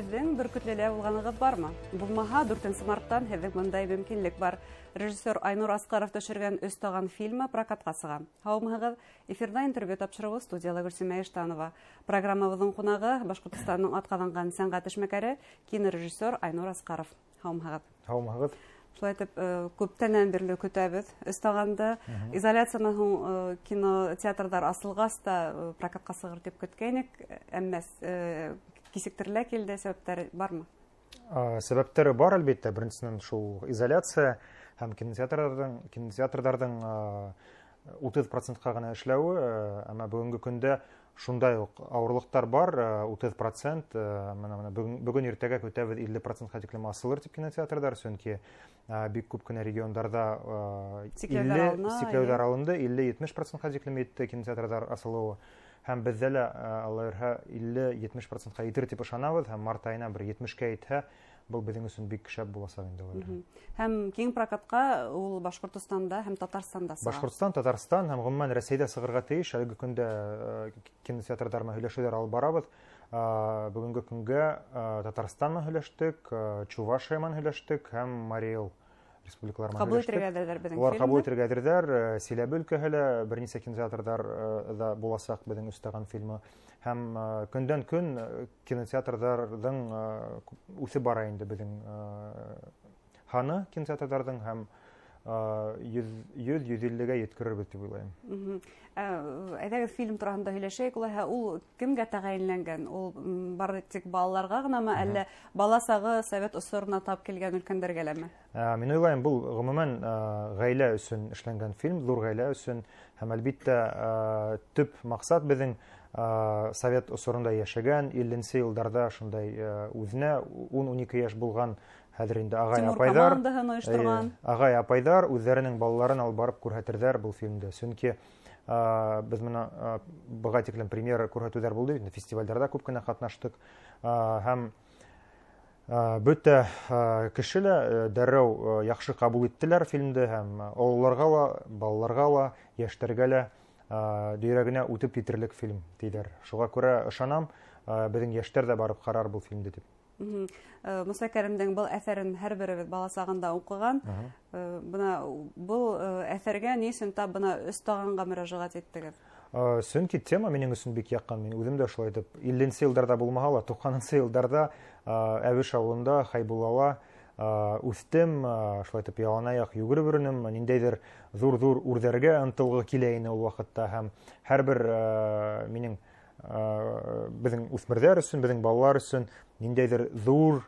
һеҙҙең Бөркөтлөлә булғанығыҙ бармы? Булмаһа, 4 марттан һеҙҙең бындай мөмкинлек бар. Режиссер Айнур Аскаров төшөргән «Өс таған» фильмы прокатҡа сыға. Һаумыһығыҙ, эфирда интервью тапшырыуы студияла Гөлсемә Иштанова. Программабыҙҙың ҡунағы Башҡортостанның атҡаҙанған сәнғәт эшмәкәре кинорежиссер Айнур Аскаров. Һаумыһығыҙ. Һаумыһығыҙ. Шулай итеп, күптәнән бирле көтәбеҙ. «Өс тағанды» изоляциянан һуң кинотеатрҙар асылғас та прокатҡа сығыр дип көткәйнек. Әммәс кисектерелә килде, сәбәптәре бармы? Сәбәптәре бар, әлбәттә. Беренсенән шул изоляция һәм кинотеатрҙарҙың 30%-ка гына эшләүе, әммә бүгенге көндә шундай уҡ ауырлыҡтар бар, 30%, бөгөн иртәгә көтәбеҙ 50%-ка тиклем асылыр тип кинотеатрҙар, сөнки бик күп кенә региондарда сикләүҙәр алынды, 50-70%-ка тиклем етте кинотеатрҙар асылыуы. Һәм беҙҙә лә, Алла өрһә, 50-70%-ка етер тип ышанабыҙ, һәм март айына бер 70-ка етһә, был беҙҙең өсөн бик шәп буласаҡ инде. Һәм киң прокатҡа ул Башҡортостанда һәм Татарстанда сыға. Башҡортостан, Татарстан һәм ғөмүмән Рәсәйҙә сығырға тейеш. Әлеге көндә кинотеатрҙар менән һөйләшеүҙәр алып барабыҙ. Бөгөнгө көнгә Татарстан менән һөйләштек, Чувашия менән һөйләштек һәм Марий Эл республикалар менән һөйләштек. Улар ҡабул итергә әҙерҙәр. Силәбе өлкәһе лә бер нисә кинотеатрҙарҙа буласаҡ беҙҙең «Өс таған» фильмы. Һәм көндән көн кинотеатрҙарҙың үҫеп бара инде беҙҙең һаны кинотеатрҙарҙың һәм 100-150-гә еткерербеҙ тип уйлайым. Әйҙәгеҙ фильм тураһында һөйләшәйек. Улайһа, ул кемгә тәғәйенләнгән? Ул бары тик балаларға ғынамы, әллә бала сағы совет осорона тап килгән өлкәндәргә ләме? Мин уйлайым, был ғөмүмән ғаилә өсөн эшләнгән фильм, ҙур ғаилә өсөн. Һәм әлбиттә төп маҡсат беҙҙең совет осоронда йәшәгән, 50-нсе йылдарда шундай үҙенә 10-12 йәш булған хәҙер инде ағай-апайҙар үҙҙәренең балаларын алып барып күрһәтерҙәр был фильмды. Сөнки беҙ быға тиклем премьера күрһәтеүҙәр булды, фестивалдәрҙә күп кенә ҡатнаштык. Һәм бөтә кеше лә дәррәү яҡшы ҡабул иттеләр фильмды, һәм ололарға ла, балаларға ла, йәштәргә лә дөйрәгенә үтеп китерлек фильм тиҙәр. Шуға күрә ышанам, беҙҙең йәштәр ҙә барып ҡарар был фильмды тип. Муса Кәримдең был әҫәрен һәр беребеҙ бала сағында уҡыған. Был әҫәргә ни өсөн тап бына «Өс тағанға» мөрәжәғәт иттегеҙ? Сөнки тема минең өсөн бик яҡын. Мин үҙем дә шулай итеп, 50-нсе йылдарда булмаһа ла, 90-нсы йылдарда Әбеш ауылында, Хәйбуллала үҫтем, шулай итеп яланаяҡ йүгереп йөрөнөм, ниндәйҙер ҙур-ҙур үрҙәргә ынтылғы килә ине ул ваҡытта, һәм һәр бер минең беҙҙең үҫмерҙәр өсөн, беҙҙең балалар өсөн ниндәйҙер ҙур,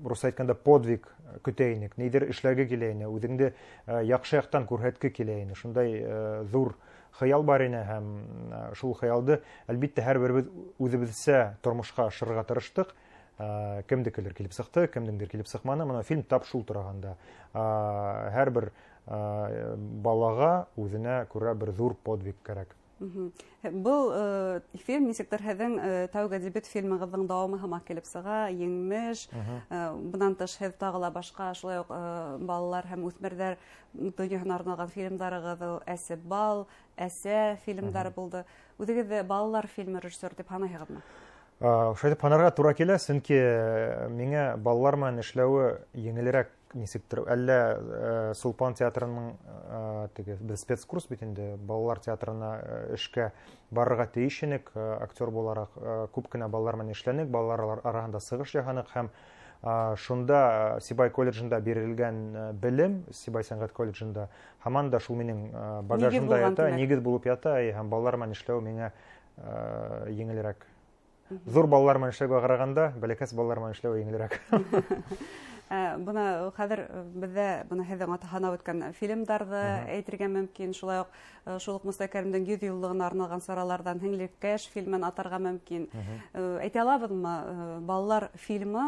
рус әйткәндә, подвиг көтә инек, ниҙер эшләргә килә ине, үҙеңде яҡшы яҡтан күрһәткең килә ине. Шундай ҙур хыял бар ине, һәм шул хыялды, әлбиттә, һәр беребеҙ үҙебеҙсә тормошҡа ашырырға тырыштык. Кемдекелер килеп сыҡты, кемдеңдер килеп сыҡманы. Мына фильм тап шул тураһында. Һәр бер балаға үҙенә күрә бер ҙур подвиг кәрәк. Был фильм нисектер һеҙҙең тәүге дебют фильмығыҙҙың дауамы һымаҡ килеп сыға, еңмеш, бынан тыш һеҙ тағы ла башҡа шулай уҡ балалар һәм үҫмерҙәр донъяһына арналған фильмдарығыҙ, «Әсе бал», «Әсә» фильмдары булды. Үҙегеҙҙе балалар фильмы режиссер дип һанайһығыҙмы? Шайтып һанарға тура килә, сөнки миңә балалар менән эшләүе еңелерәк нисектер. Әллә Сулпан театрының спецкурс бит инде, балалар театрына эшкә барырға тейеш инек, актер булараҡ күп кенә балалар менән эшләнек, балалар араһында сығыш яһаныҡ, һәм шунда Сибай колледжында бирелгән белем, Сибай сәнғәт колледжында, һаман да шул минең багажымда ята, нигеҙ булып ята, һәм балалар менән эшләү миңә еңелерәк. Ҙур балалар менән эшләүгә ҡарағанда, бәләкәс балалар менән эшләү еңелерәк. Бына хәҙер беҙҙә һеҙҙең һанап үткән фильмдарҙы әйтергә мөмкин, шулай уҡ шул уҡ Муса Кәримдең 100 йыллығына арналған сараларҙан «Һеңлекәш» фильмен атарға мөмкин. Әйтә алабыҙмы, балалар фильмы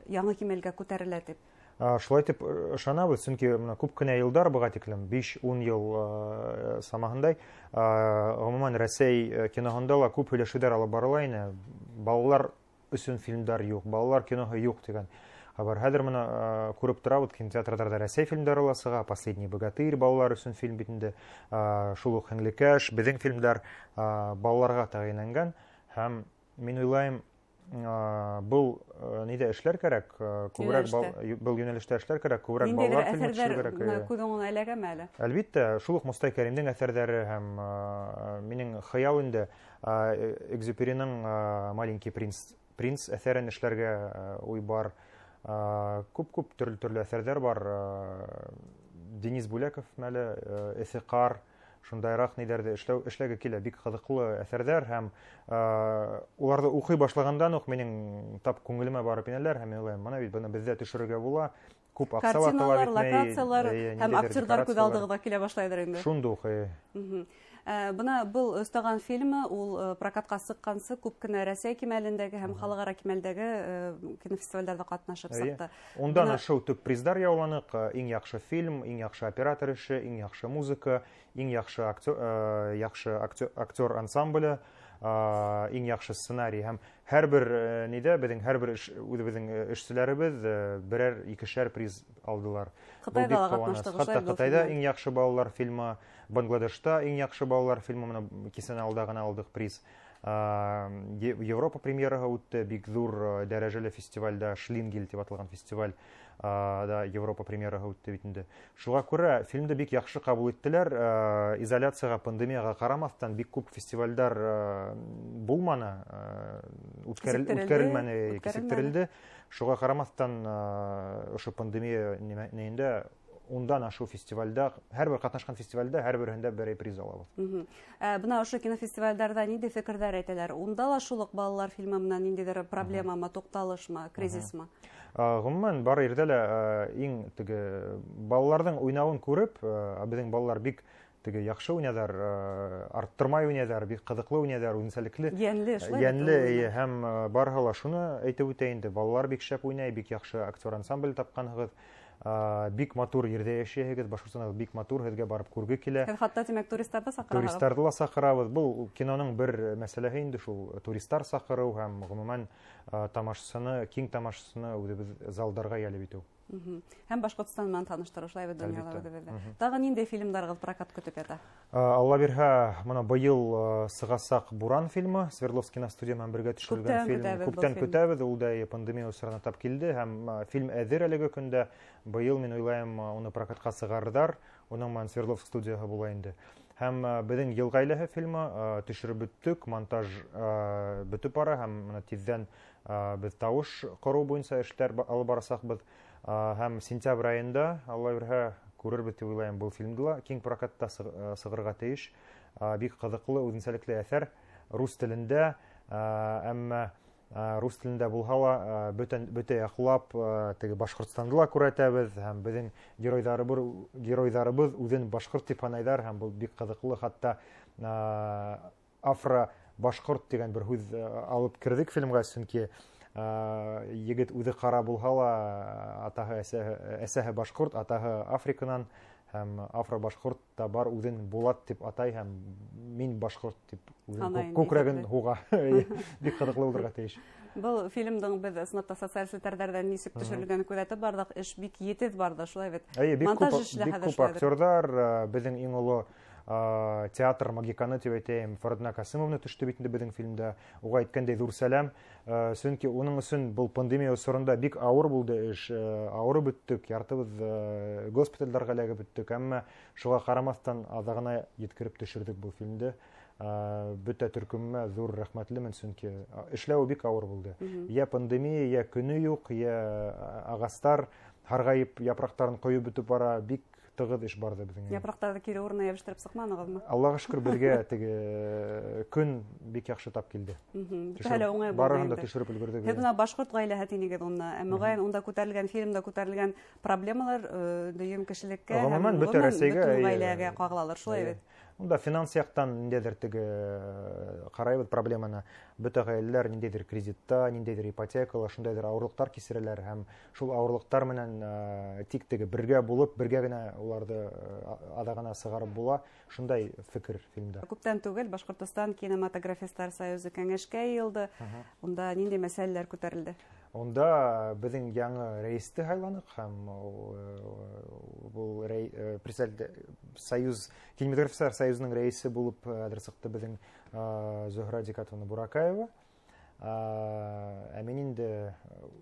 яңы кимәлгә күтәрелә тип? Шулай тип ышанабыҙ, сөнки күп кенә йылдар быға тиклем, 5-10 йыл самаһындай, ғөмүмән Рәсәй киноһында ла күп һөйләшеүҙәр алып барыла ине. Балалар өсөн фильмдар юҡ, балалар киноһы юҡ тигән. Хәҙер мына күреп торабыҙ, кинотеатрҙарда Рәсәй фильмдары ла сыға, «Последний богатырь» балалар өсөн фильм бит инде, шул уҡ «Һеңлекәш», беҙҙең фильмдар балаларға тәғәйенләнгән, һәм мин уйлайым, Был нидә эшләр кирәк, күбрәк был юнәлештә эшләр кирәк, күбрәк балалар фильмы төшерү кирәк. Күҙ уңына эләгәме әле? Әлбиттә, шул ук Мостай Кәримнең әҫәрҙәре һәм минең хыял инде Экзюпериның «Маленький принц» әҫәрен эшләргә уй бар. Күп төрлө әҫәрҙәр бар. Денис Бүләков мәле, Эҫиҡар, шундайыраҡ нидәрҙе эшләге килә. Бик ҡыҙыҡлы әҫәрҙәр һәм уларҙы уҡый башлағандан уҡ минең тап күңелемә барып инәләр һәм уйлайым, бына бит быны беҙҙә төшөрөргә була. Күп аҡсала талап итмәй. Картиналар, локациялар һәм актерҙар күҙ алдығыҙға килә башлайҙыр инде. Шундуҡ. Бына был өстаған фильмы, ул прокатҡа сыҡҡансы күп кенә Рәсәй кимәлендәге һәм халыҡара кимәлдәге кинофестивалдәрҙә ҡатнашып сыҡты. Ундан ашыу төп приздар яуланыҡ. Иң яҡшы фильм, иң яҡшы оператор эше, иң яҡшы музыка, иң яҡшы актер ансамбле, иң яҡшы сценарий һәм һәр бер нидә беҙҙең һәр бер үҙебеҙҙең эшселәребеҙ берәр икешәр приз алдылар. Ҡытайҙа ла ҡатнаштыҡ. Хатта Ҡытайҙа иң яҡшы балалар фильмы, Бангладешта иң яҡшы балалар фильмы кисәне алда ғына алдыҡ приз. Европа премьераһы үтте, бик ҙур дәрәжәле фестивалдә, Шлингель тип аталған фестиваль да Европа премьераһы үтте бит инде. Шуға күрә фильмды бик яҡшы ҡабул иттеләр. Изоляцияға, пандемияға ҡарамаҫтан бик күп фестивалдәр булманы, үткәрелмәне, кисектерелде. Шуға ҡарамаҫтан ошо пандемия нейендә ундан ашу фестивальдә, һәр бер ҡатнашҡан фестивальдә, һәр береһендә берәй приз алабыҙ. Бына ошо кинофестивалдәрҙә ниндәй фекерҙәр әйтәләр? Унда ла шул уҡ балалар фильмы менән ниндәйҙер проблемамы, туҡталышмы, кризисмы? Ғөмүмән, бар ерҙә лә иң балаларҙың уйнауын күреп, беҙҙең балалар бик яҡшы уйнайҙар, арттырмай уйнайҙар, бик ҡыҙыҡлы уйнайҙар, үҙенсәлекле. Йәнле һәм барыһы ла шуны әйтеп үтә инде. Балалар бик шәп уйнай, бик яҡшы актер ансамбль тапҡанһығыҙ. Бик матур ерҙә йәшәйһегеҙ, Башҡортостанда бик матур, һеҙгә барып күрге килә. Һеҙ хатта тимәк туристарҙы саҡырабыҙ. Туристарҙы ла саҡырабыҙ. Был киноның бер мәсьәләһе инде шул, туристар саҡырыу һәм ғөмүмән тамашасыны, киң тамашасыны үҙебеҙ залдарға йәлеп итеү. Һәм Башҡортостан менән таныштырыу, шулай бит донъяла үҙебеҙҙә. Тағы ниндәй фильмдарығыҙ прокат көтөп ята? Алла бирһә, мына быйыл сығасаҡ «Буран» фильмы, Свердловск киностудия менән бергә төшөрөлгән фильм. Күптән көтәбеҙ, ул да пандемия осоронда тап килде һәм фильм әҙер әлеге көндә. Быйыл мин уйлайым, уны прокатҡа сығарҙар, уның менән Свердловск студияһы була инде. Һәм беҙҙең «Йыл ғаиләһе» фильмы төшөрөп бөттөк, монтаж бөтөп бара һәм тиҙҙән беҙ тауыш ҡороу буйынса эштәр алып барасаҡбыҙ. Һәм сентябрь айында, Алла бирһә, күрербеҙ дип уйлайым, был фильмды ла киң прокатта сығырға тейеш. Бик ҡыҙыҡлы, үҙенсәлекле әҫәр, рус телендә, әммә рус телендә булһа ла бөтә яҡлап Башҡортостанды ла күрәтәбеҙ һәм беҙҙең геройҙарыбыҙ үҙен башҡорт дип һанайҙар һәм был бик ҡыҙыҡлы. Хатта афро-башҡорт тигән бер һүҙ алып керҙек фильмға, сөнки егет үҙе ҡара булһа ла, атаһы әсәһе башҡорт, атаһы Африканан һәм афро-башҡорт та бар үҙен Булат тип атай һәм мин башҡорт тип күкрәген һуға. Бик ҡыҙыҡлы булырға тейеш. Был фильмдың беҙ сыныпта социаль селтәрҙәрҙә нисек төшөрөлгәнен күҙәтеп барҙыҡ, эш бик етеҙ барҙы, шулай бит. Бик күп актерҙар, беҙҙең иң оло театр магиканы тип әйтәйем, Фәрдинә Ҡасимовна төштө бит инде беҙҙең фильмда. Уға әйткәндәй ҙур сәләм, сөнки уның өсөн был пандемия осоронда бик ауыр булды эш, ауырып бөттөк, яртыбыҙ госпиталдарға эләгеп бөттөк, әммә шуға ҡарамаҫтан аҙағына еткереп төшөрҙөк был фильмды. Бөтә төркөммә ҙур рәхмәтлемен, сөнки эшләүе бик ауыр булды. Йә пандемия, йә көнө юҡ, йә ағастар һарғайып, япраҡтарын ҡойоп бөтөп бара, бик тығыҙ эш барҙы беҙҙең. Япраҡтарҙы кире урынына йәбештереп сыҡманығыҙмы? Аллаға шөкөр, беҙгә көн бик яҡшы тап килде. Барыһын да төшөрөп өлгөрҙөк. Һеҙ бына башҡорт ғаиләһе тинегеҙ уны. Моғайын унда күтәрелгән фильмда күтәрелгән проблемалар дөйөм кешелеккә һәм бөтөн ғаиләгә ҡағылалыр, шулай бит. Унда финанс яҡтан ниндәйҙер ҡарайбыҙ проблеманы. Бөтә ғаиләләр ниндәйҙер кредитта, ниндәйҙер ипотекала, шундайҙыр ауырлыҡтар кисерәләр һәм шул ауырлыҡтар менән тик бергә булып, бергә генә уларҙы аҙағына сығарып була. Шундай фекер фильмда. Күптән түгел Башҡортостан кинематографистар союзы кәңәшкә йыйылды. Унда ниндәй мәсьәләләр күтәрелде? Унда беҙҙең яңы рәйесте һайланыҡ һәм был кинематографистар союзының рәйесе булып әҙер сыҡты беҙҙең Зөһрә Дикатовна Буракаева. Мин инде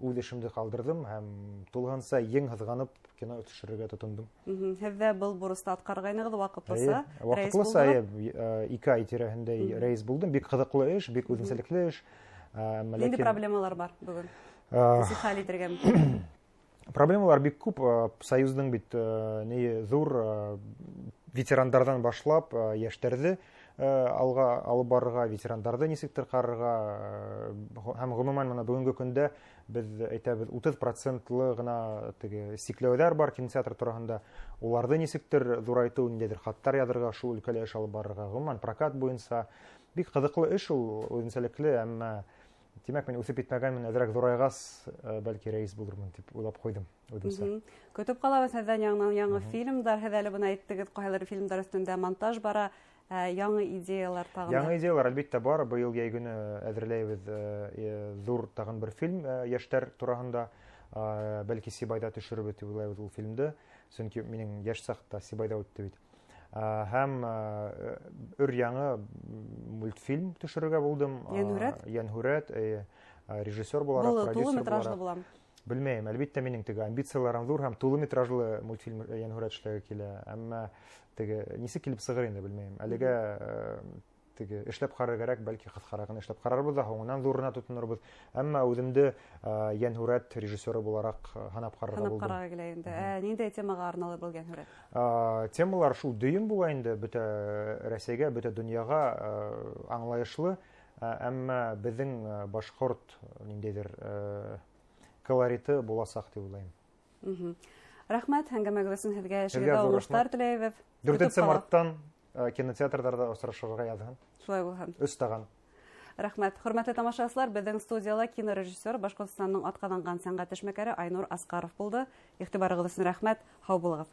үз эшемде калдырдым һәм тулганса ең һызганып кино төшерергә тотындым. Һеҙҙә был бурысты аткарғайнығыҙ ваҡытлыса. Ваҡытлыса 2 ай тирәһендә рәис булдым. Бик ҡыҙыҡлы эш, бик үҙенсәлекле эш. Нинди проблемалар бар бөгөн? Нисек хәл итергә мөмкин? Проблемалар бик күп. Союздың бит зур ветерандардан башлап йәштәрҙе алға алып барырға, ветерандарды нисектер ҡарарға һәм ғөмүмән мына бөгөнгө көндә без әйтәбез 30%-лы гына сикләүҙәр бар кинотеатр тураһында. Уларҙы нисектер ҙурайтыу, ниндәйҙер хаттар яҙырға, шул өлкәлә эш алып барырға. Ғөмүмән прокат буйынса бик ҡыҙыҡлы эш ул, үҙенсәлекле, әммә тимәк мин үҫеп китмәгәнмен, әҙерәк ҙурайғас, бәлки рәис булырмын дип уйлап ҡуйҙым үҙемсә. Көтөп ҡалабыҙ һеҙҙән яңы фильмдар, һеҙ әле бына әйттегеҙ, ҡайһылыр фильмдар өҫтөндә монтаж бара, яңы идеялар тағын. Яңы идеялар әлбиттә бар. Быйыл йәй көне әҙерләйбеҙ ҙур тағын бер фильм йәштәр тураһында. Бәлки Сибайҙа төшөрөбөҙ дип уйлайбыҙ ул фильмды, сөнки минең йәш саҡта Сибайҙа үтте бит. Һәм өр-яңы мультфильм төшөрөргә булдым. Йәнһүрәт, режиссер булараҡ, продюсер булараҡ. Белмәйем, әлбиттә минең амбицияларым ҙур һәм тулы метражлы мультфильм Йәнһүрәт эшләргә килә. Әммә нисек килеп сығыр инде белмәйем. Әлегә эшләп ҡарар кәрәк, бәлки ҡыҫҡарағын эшләп ҡарарбыҙ ҙа, һуңынан ҙурына тотонорбоҙ. Әммә үҙемде Йәнһүрәт режиссеры булараҡ һанап ҡарарға булдым. Һанап ҡарарға килә инде. Ниндәй темаға арналыр был Йәнһүрәт? Темалар шул дөйөм була инде, бөтә Рәсәйгә, бөтә донъяға аңлайышлы, әммә беҙҙең башҡорт ниндәйҙер колориты буласаҡ дип уйлайым. Рәхмәт, әңгәмәгеҙ өсөн һеҙгә эшегеҙҙә уңыштар теләйбеҙ. 4 марттан кинотеатрҙарҙа осрашырға яҙһын. Шулай булһын. Өстаған. Рәхмәт. Хөрмәтле тамашасылар, беҙҙең студияла кинорежиссер, Башҡортостандың атҡаҙанған сәнғәт эшмәкәре Айнур Асҡаров булды. Иғтибарығыҙ өсөн рәхмәт. Һау булығыҙ.